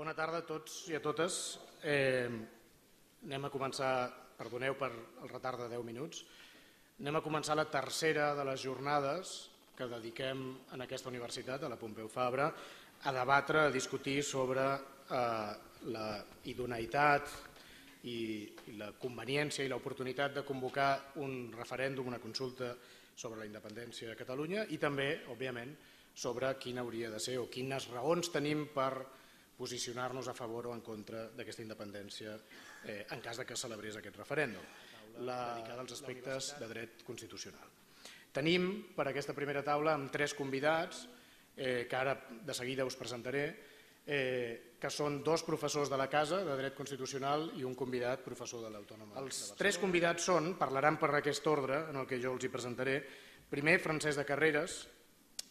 Bona tarda a tots i a totes. Anem a començar, perdoneu per el retard de 10 minuts, anem a començar la tercera de les jornades que dediquem en aquesta universitat, a la Pompeu Fabra, a debatre, a discutir sobre la idoneïtat i la conveniència i l'oportunitat de convocar un referèndum, una consulta sobre la independència de Catalunya i també, òbviament, sobre quina hauria de ser o quines raons tenim per posicionar-nos a favor o en contra d'aquesta independència en cas que es celebrés aquest referèndum, dedicada als aspectes de dret constitucional. Tenim per aquesta primera taula amb 3 convidats, que ara de seguida us presentaré, que són 2 professors de la Casa de Dret Constitucional i un convidat professor de l'Autònoma de Barcelona. Els 3 convidats parlaran per aquest ordre en el que jo els hi presentaré. Primer, Francesc de Carreras,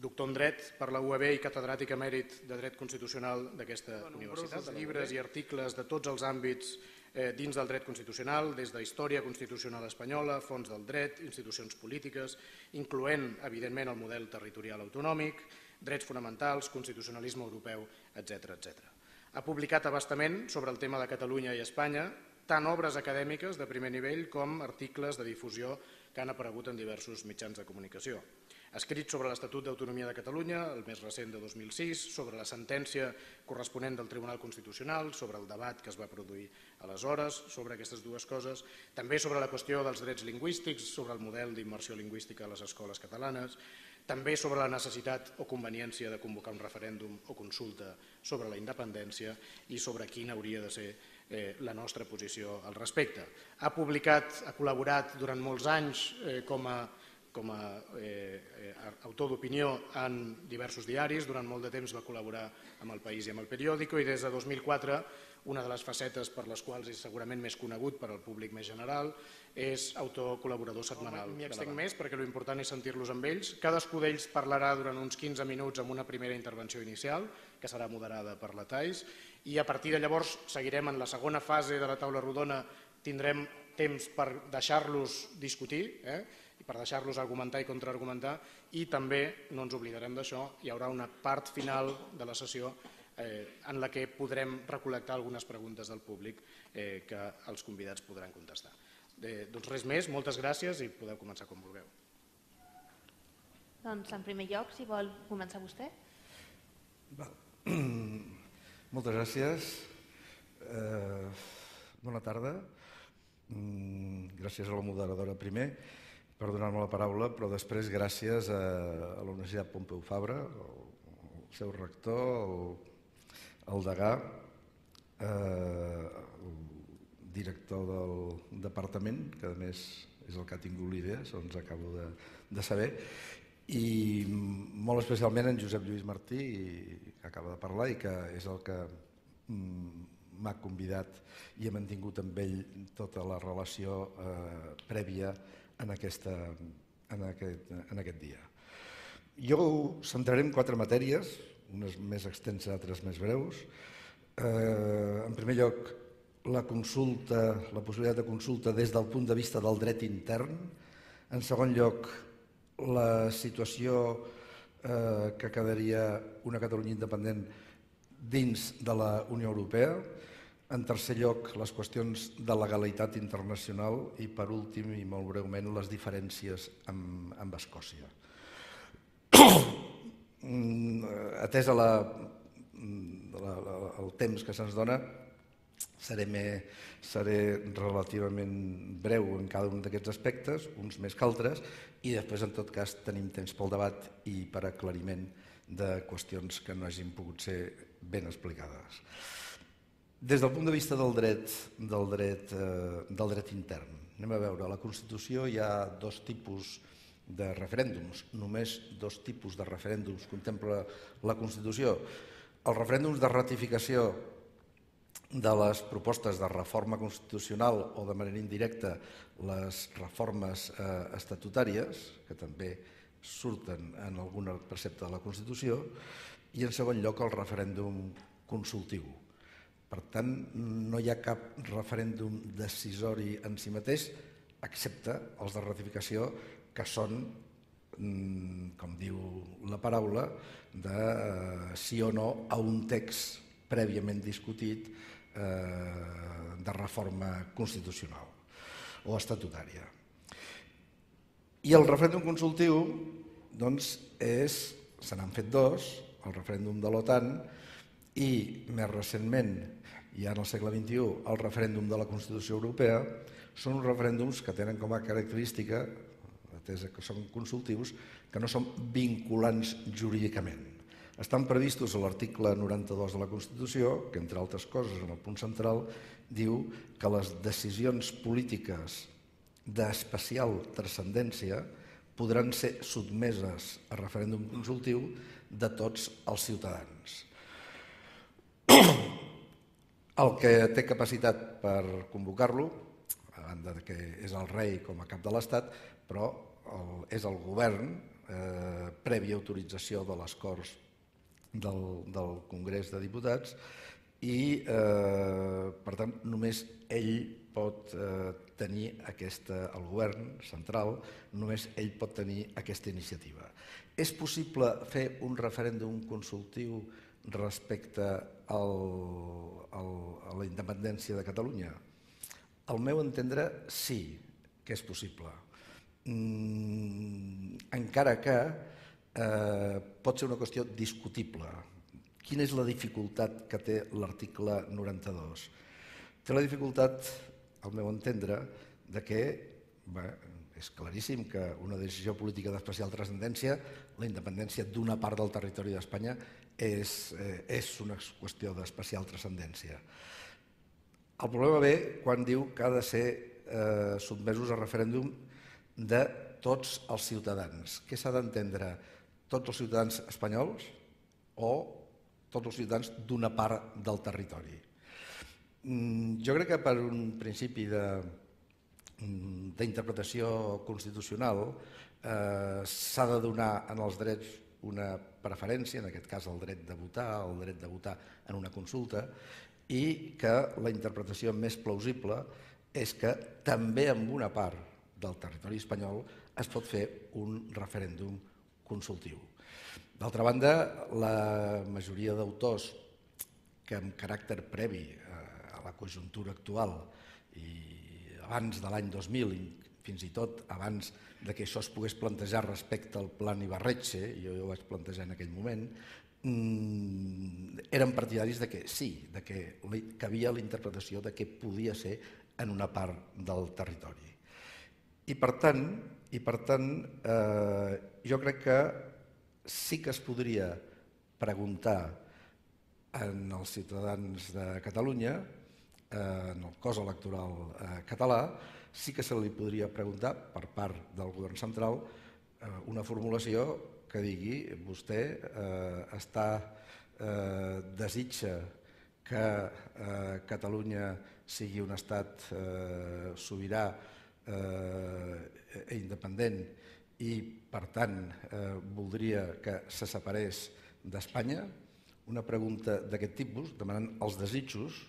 doctor en Dret per la UAB i catedràtic emèrit de Dret Constitucional d'aquesta universitat. Llibres i articles de tots els àmbits dins del dret constitucional, des de història constitucional espanyola, fons del dret, institucions polítiques, incloent, evidentment, el model territorial autonòmic, drets fonamentals, constitucionalisme europeu, etc. Ha publicat a bastament sobre el tema de Catalunya i Espanya, tant obres acadèmiques de primer nivell com articles de difusió que han aparegut en diversos mitjans de comunicació. Ha escrit sobre l'Estatut d'Autonomia de Catalunya, el més recent de 2006, sobre la sentència corresponent del Tribunal Constitucional, sobre el debat que es va produir aleshores, sobre aquestes dues coses, també sobre la qüestió dels drets lingüístics, sobre el model d'immersió lingüística a les escoles catalanes, també sobre la necessitat o conveniència de convocar un referèndum o consulta sobre la independència i sobre quina hauria de ser la nostra posició al respecte. Ha col·laborat durant molts anys com a autor d'opinió en diversos diaris, durant molt de temps va col·laborar amb El País i amb El Periódico i des de 2004 una de les facetes per les quals és segurament més conegut per al públic més general és autor col·laborador setmanal. M'hi extenc més perquè l'important és sentir-los amb ells. Cadascú d'ells parlarà durant uns 15 minuts amb una primera intervenció inicial que serà moderada per la Thais i a partir de llavors seguirem en la segona fase de la taula rodona, tindrem temps per deixar-los discutir i per deixar-los argumentar i contraargumentar i també, no ens oblidarem d'això, hi haurà una part final de la sessió en la que podrem recol·lectar algunes preguntes del públic que els convidats podran contestar. Doncs res més, moltes gràcies i podeu començar com vulgueu. Doncs en primer lloc, si vol començar vostè. Moltes gràcies. Bona tarda. Gràcies a la moderadora primer per donar-me la paraula, però després gràcies a la Universitat Pompeu Fabra, al seu rector, al degà, el director del departament, que a més és el que ha tingut l'idea, segons acabo de saber, i molt especialment en Josep Lluís Martí, que acaba de parlar i que és el que m'ha convidat i he mantingut amb ell tota la relació prèvia en aquest dia. Jo ho centraré en 4 matèries, unes més extenses, altres més breus. En primer lloc, la possibilitat de consulta des del punt de vista del dret intern. En segon lloc, la situació que quedaria una Catalunya independent dins de la Unió Europea. En tercer lloc, les qüestions de legalitat internacional i, per últim i molt breument, les diferències amb Escòcia. Atès el temps que se'ns dona, seré relativament breu en cada un d'aquests aspectes, uns més que altres, i després, en tot cas, tenim temps pel debat i per aclariment de qüestions que no hagin pogut ser ben explicades. Des del punt de vista del dret intern, anem a veure, a la Constitució hi ha 2 tipus de referèndums, només 2 tipus de referèndums contempla la Constitució. Els referèndums de ratificació de les propostes de reforma constitucional o de manera indirecta les reformes estatutàries, que també surten en algun precepte de la Constitució, i en segon lloc el referèndum consultiu. Per tant, no hi ha cap referèndum decisori en si mateix, excepte els de ratificació, que són, com diu la paraula, de sí o no a un text prèviament discutit de reforma constitucional o estatutària. I el referèndum consultiu, doncs, se n'han fet dos, el referèndum de l'OTAN i, més recentment, ja en el segle XXI, el referèndum de la Constitució Europea. Són uns referèndums que tenen com a característica, atès que són consultius, que no són vinculants jurídicament. Estan previstos a l'article 92 de la Constitució, que, entre altres coses, en el punt central, diu que les decisions polítiques d'especial transcendència podran ser sotmeses a referèndum consultiu de tots els ciutadans. El que té capacitat per convocar-lo, a banda que és el rei com a cap de l'Estat, però és el govern, prèvia autorització de les Corts del Congrés de Diputats, i, per tant, només ell pot tenir el govern central, només ell pot tenir aquesta iniciativa. És possible fer un referèndum consultiu respecte a la independència de Catalunya? Al meu entendre, sí que és possible. Encara que pot ser una qüestió discutible. Quina és la dificultat que té l'article 92? Té la dificultat, al meu entendre, que és claríssim que una decisió política d'especial transcendència, la independència d'una part del territori d'Espanya, és una qüestió d'especial transcendència. El problema ve quan diu que ha de ser sotmesos a referèndum de tots els ciutadans. Què s'ha d'entendre? Tots els ciutadans espanyols o tots els ciutadans d'una part del territori? Jo crec que per un principi d'interpretació constitucional s'ha de donar en els drets una preferència, en aquest cas el dret de votar en una consulta, i que la interpretació més plausible és que també en una part del territori espanyol es pot fer un referèndum consultiu. D'altra banda, la majoria d'autors que amb caràcter previ a la conjuntura actual i abans de l'any 2000, fins i tot abans que això es pogués plantejar respecte al Plan Ibarretxe, jo ho vaig plantejar en aquell moment, eren partidaris que sí, que havia la interpretació que podia ser en una part del territori. I per tant, jo crec que sí que es podria preguntar als ciutadans de Catalunya, en el cos electoral català, sí que se li podria preguntar per part del govern central una formulació que digui vostè desitja que Catalunya sigui un estat sobirà i independent i, per tant, voldria que se separés d'Espanya? Una pregunta d'aquest tipus, demanant els desitjos,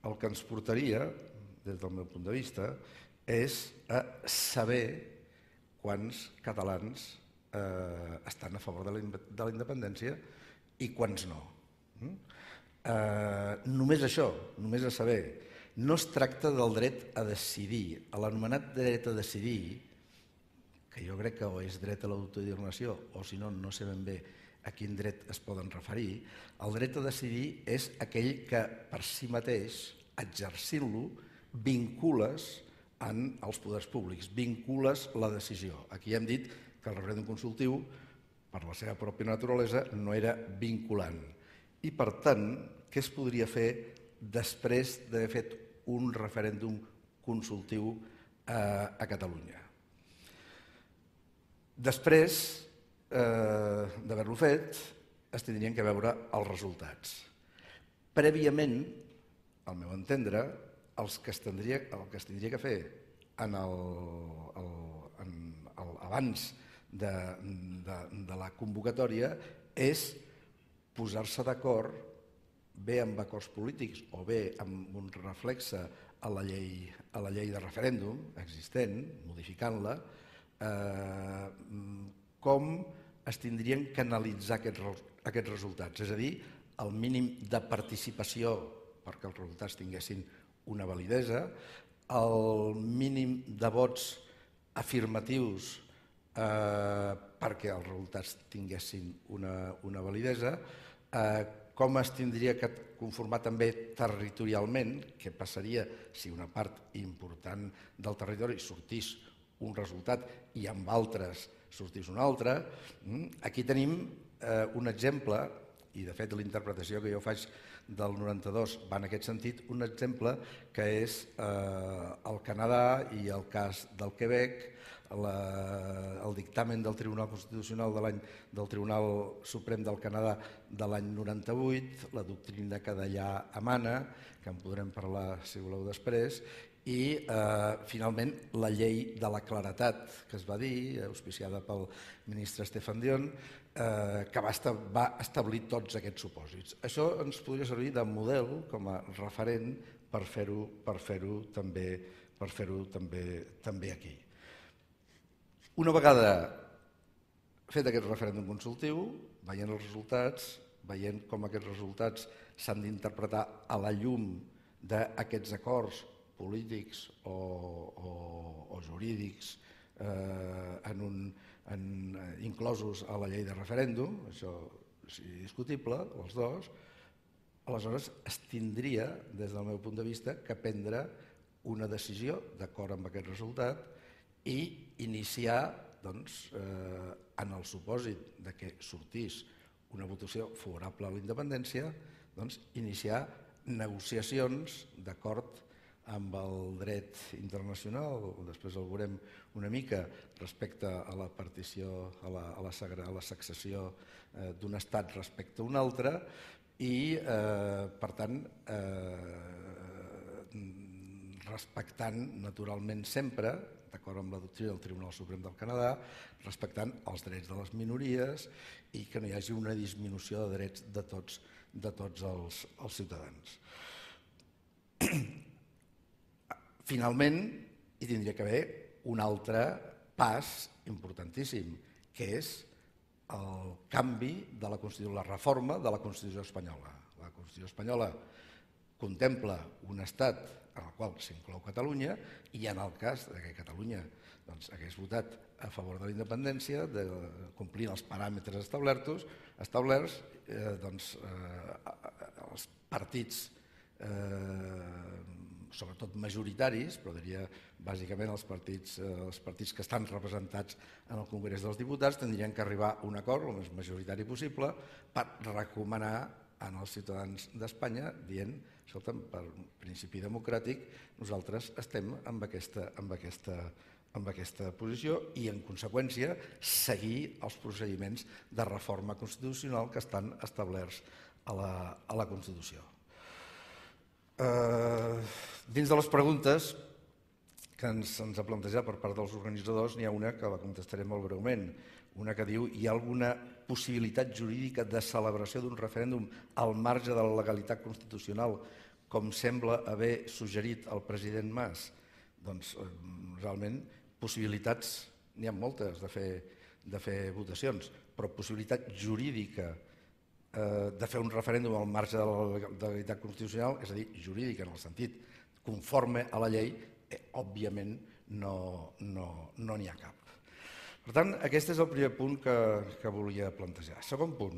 el que ens portaria, des del meu punt de vista, és a saber quants catalans estan a favor de la independència i quants no. Només això, només a saber. No es tracta del dret a decidir. L'anomenat dret a decidir, que jo crec que o és dret a l'autodeterminació o, si no, no sé ben bé a quin dret es poden referir, el dret a decidir és aquell que per si mateix, exercint-lo, vincules en els poders públics, vincules la decisió. Aquí hem dit que el referèndum consultiu, per la seva pròpia naturalesa, no era vinculant. I, per tant, què es podria fer després d'haver fet un referèndum consultiu a Catalunya? Després d'haver-lo fet, es tindrien que veure els resultats. Prèviament, al meu entendre, el que es tindria que fer abans de la convocatòria és posar-se d'acord bé amb acords polítics o bé amb un reflexe a la llei de referèndum existent, modificant-la, com es tindrien que analitzar aquests resultats, és a dir, el mínim de participació perquè els resultats tinguessin una validesa, el mínim de vots afirmatius perquè els resultats tinguessin una validesa, com es tindria que conformar també territorialment, què passaria si una part important del territori sortís un resultat i amb altres sortís un altre. Aquí tenim un exemple, i de fet l'interpretació que jo faig del 92 va en aquest sentit, un exemple que és el Canadà i el cas del Quebec, el dictamen del Tribunal Constitucional del Tribunal Suprem del Canadà de l'any 98, la doctrina que d'allà emana, que en podrem parlar si voleu després, i finalment la llei de la claredat que es va dir, auspiciada pel ministre Stefan Dion, que va establir tots aquests supòsits. Això ens podria servir de model com a referent per fer-ho també aquí. Una vegada fet aquest referèndum consultiu, veient els resultats, veient com aquests resultats s'han d'interpretar a la llum d'aquests acords polítics o jurídics inclosos a la llei de referèndum, això és indiscutible, els dos, aleshores es tindria, des del meu punt de vista, que prendre una decisió d'acord amb aquest resultat i iniciar, en el supòsit que sortís una votació favorable a la independència, iniciar negociacions d'acord amb el dret internacional, després el veurem una mica respecte a la partició, a la successió d'un estat respecte a un altre i, per tant, respectant naturalment sempre, d'acord amb la doctrina del Tribunal Suprem del Canadà, respectant els drets de les minories i que no hi hagi una disminució de drets de tots els ciutadans. Finalment, hi tindria que haver un altre pas importantíssim, que és el canvi de la Constitució, la reforma de la Constitució espanyola. La Constitució espanyola contempla un estat en el qual s'inclou Catalunya i en el cas que Catalunya hagués votat a favor de la independència, complint els paràmetres establerts, els partits, sobretot majoritaris, però diria bàsicament els partits que estan representats en el Congrés dels Diputats, tindrien que arribar a un acord el més majoritari possible per recomanar als ciutadans d'Espanya dient, escolta'm, per principi democràtic nosaltres estem amb aquesta posició i en conseqüència seguir els procediments de reforma constitucional que estan establerts a la Constitució. Dins de les preguntes que ens ha plantejat per part dels organitzadors n'hi ha una que la contestaré molt breument, una que diu: hi ha alguna possibilitat jurídica de celebració d'un referèndum al marge de la legalitat constitucional, com sembla haver suggerit el president Mas? Doncs realment possibilitats n'hi ha moltes de fer votacions, però possibilitat jurídica de fer un referèndum al marge de la legalitat constitucional, és a dir, jurídica en el sentit conforme a la llei, òbviament no n'hi ha cap. Per tant, aquest és el primer punt que volia plantejar. Segon punt,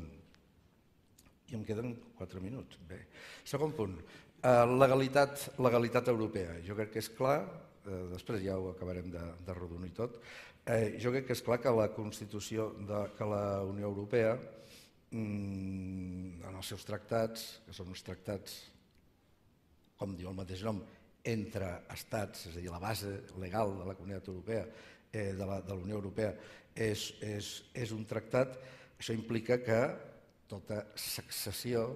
i em queden 4 minuts. Bé, segon punt, legalitat europea. Jo crec que és clar, després ja ho acabarem d'arrodonir tot, jo crec que és clar que la Constitució, que la Unió Europea, en els seus tractats, que són uns tractats, com diu el mateix nom, entre estats, és a dir, la base legal de la Comunitat Europea, de la Unió Europea, és un tractat. Això implica que tota successió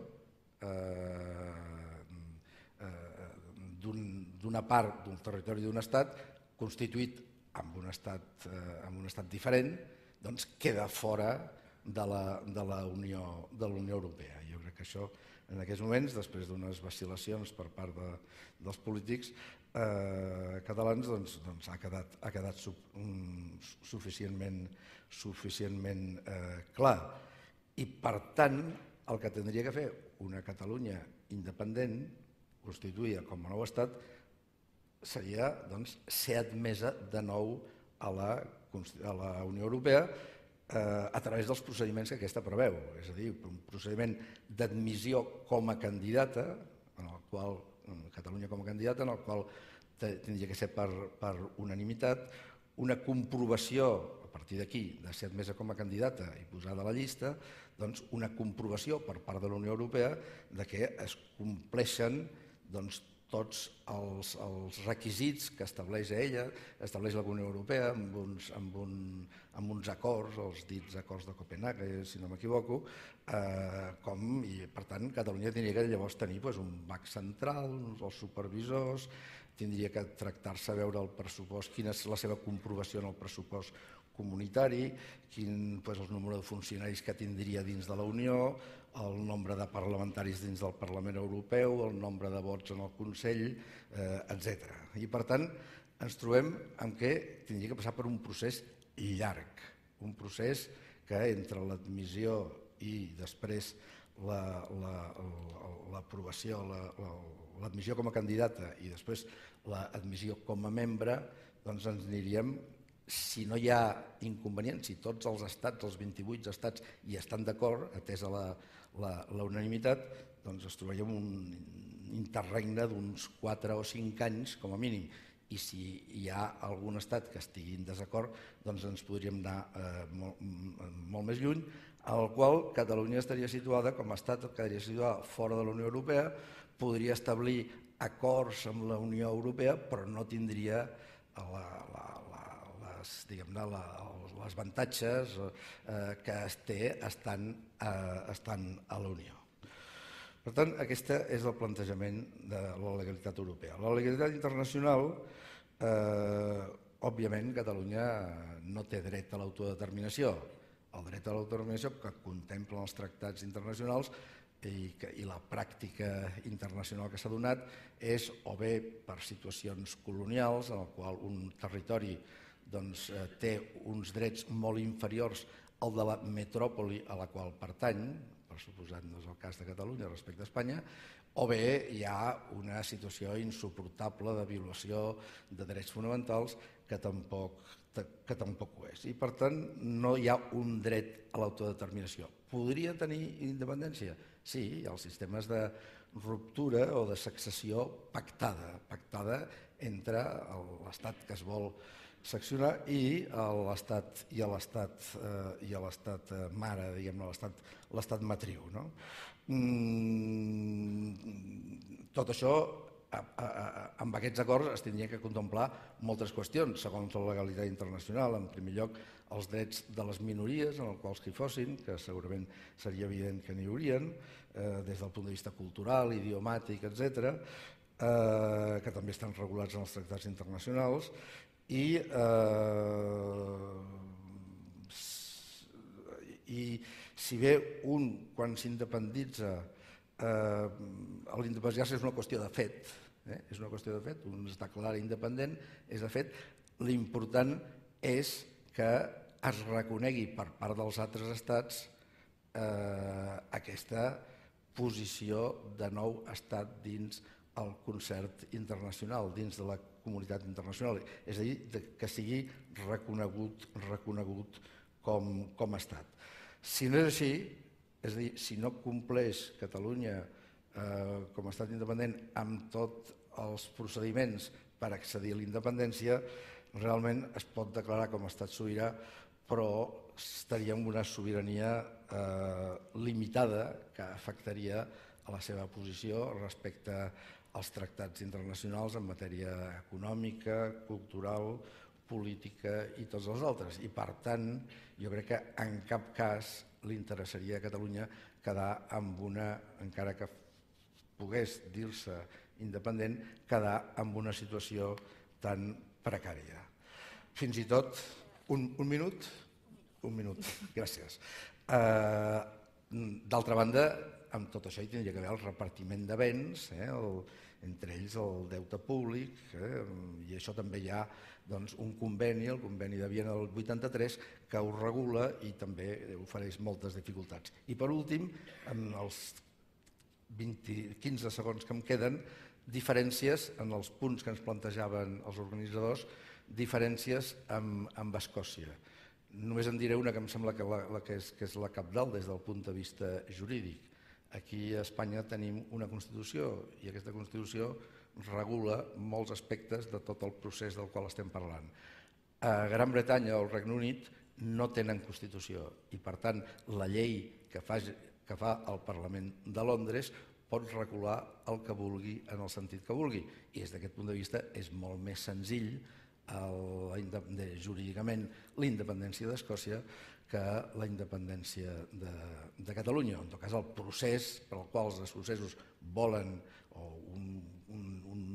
d'una part d'un territori d'un estat constituït amb un estat diferent, doncs queda fora de la Unió Europea. Jo crec que això, en aquests moments, després d'unes vacil·lacions per part dels polítics catalans, ha quedat suficientment clar. I, per tant, el que tindria que fer una Catalunya independent, constituïda com a nou estat, seria ser admesa de nou a la Unió Europea a través dels procediments que aquesta preveu, és a dir, un procediment d'admissió com a candidata, en el qual Catalunya com a candidata, en el qual tindria que ser per unanimitat, una comprovació, a partir d'aquí, de ser admesa com a candidata i posada a la llista, doncs una comprovació per part de la Unió Europea de que es compleixen tots els requisits que estableix ella, estableix la Unió Europea amb uns acords, els dits acords de Copenhague, si no m'equivoco, i per tant Catalunya tindria que llavors tenir un banc central, els supervisors, tindria que tractar-se a veure el pressupost, quina és la seva comprovació en el pressupost comunitari, quin és el número de funcionaris que tindria dins de la Unió, el nombre de parlamentaris dins del Parlament Europeu, el nombre de vots en el Consell, etc. I per tant ens trobem amb que tindria que passar per un procés llarg, un procés que entre l'admissió i després l'aprovació, l'admissió com a candidata i després l'admissió com a membre, doncs ens aniríem, si no hi ha inconvenient, si tots els estats, els 28 estats hi estan d'acord, atesa la unanimitat, doncs es trobaríem un interregne d'uns 4 o 5 anys com a mínim, i si hi ha algun estat que estigui en desacord, doncs ens podríem anar molt més lluny, al qual Catalunya estaria situada com a estat, quedaria situada fora de la Unió Europea, podria establir acords amb la Unió Europea, però no tindria els avantatges que es té estant a la Unió. Per tant, aquest és el plantejament de la legalitat europea. La legalitat internacional, òbviament, Catalunya no té dret a l'autodeterminació. El dret a l'autodeterminació que contemplen els tractats internacionals i la pràctica internacional que s'ha donat és o bé per situacions colonials, en el qual un territori té uns drets molt inferiors al de la metròpoli a la qual pertany, per suposat no és el cas de Catalunya respecte a Espanya, o bé hi ha una situació insuportable de violació de drets fonamentals que tampoc ho és. I per tant no hi ha un dret a l'autodeterminació. Podria tenir independència? Sí, hi ha els sistemes de ruptura o de successió pactada entre l'estat que es vol seccionar i l'estat mare, diguem-ne, l'estat matriu. Tot això, amb aquests acords es tindrien que contemplar moltes qüestions, segons la legalitat internacional. En primer lloc, els drets de les minories, en els quals que hi fossin, que segurament seria evident que n'hi haurien, des del punt de vista cultural, idiomàtic, etc., que també estan regulats en els tractats internacionals, i si bé quan s'independitza, l'independitzar-se és una qüestió de fet, és una qüestió de fet, un es declara independent, és de fet, l'important és que es reconegui per part dels altres estats aquesta posició de nou estat dins el concert internacional, dins de la comunitat internacional, és a dir, que sigui reconegut com a estat. Si no és així, és a dir, si no compleix Catalunya com a estat independent amb tots els procediments per accedir a la independència, realment es pot declarar com a estat sobirà, però estaria en una sobirania limitada que afectaria a la seva posició respecte als tractats internacionals en matèria econòmica, cultural, política i tots els altres. I per tant, jo crec que en cap cas li interessaria a Catalunya quedar amb una, encara que pogués dir-se independent, quedar amb una situació tan precària. Fins i tot, un minut? Un minut, gràcies. D'altra banda, amb tot això hi tindria que haver el repartiment de béns, entre ells el deute públic, i això també hi ha un conveni, el conveni de Viena del 83, que ho regula i també ofereix moltes dificultats. I per últim, en els 15 segons que em queden, diferències en els punts que ens plantejaven els organitzadors, diferències amb Escòcia. Només en diré una que em sembla que és la cabdal des del punt de vista jurídic. Aquí a Espanya tenim una Constitució i aquesta Constitució regula molts aspectes de tot el procés del qual estem parlant. A Gran Bretanya o al Regne Unit no tenen Constitució i, per tant, la llei que fa el Parlament de Londres pot regular el que vulgui en el sentit que vulgui. I des d'aquest punt de vista és molt més senzill jurídicament la independència d'Escòcia que la independència de Catalunya. En tot cas, el procés per al qual els escocesos volen, o un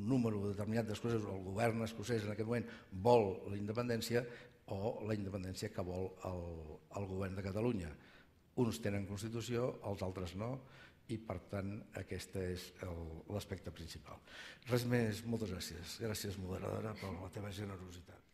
número determinat d'escocesos, el govern escocès en aquest moment vol la independència o la independència que vol el govern de Catalunya. Uns tenen Constitució, els altres no, i per tant aquest és l'aspecte principal. Res més, moltes gràcies. Gràcies, moderadora, per la teva generositat.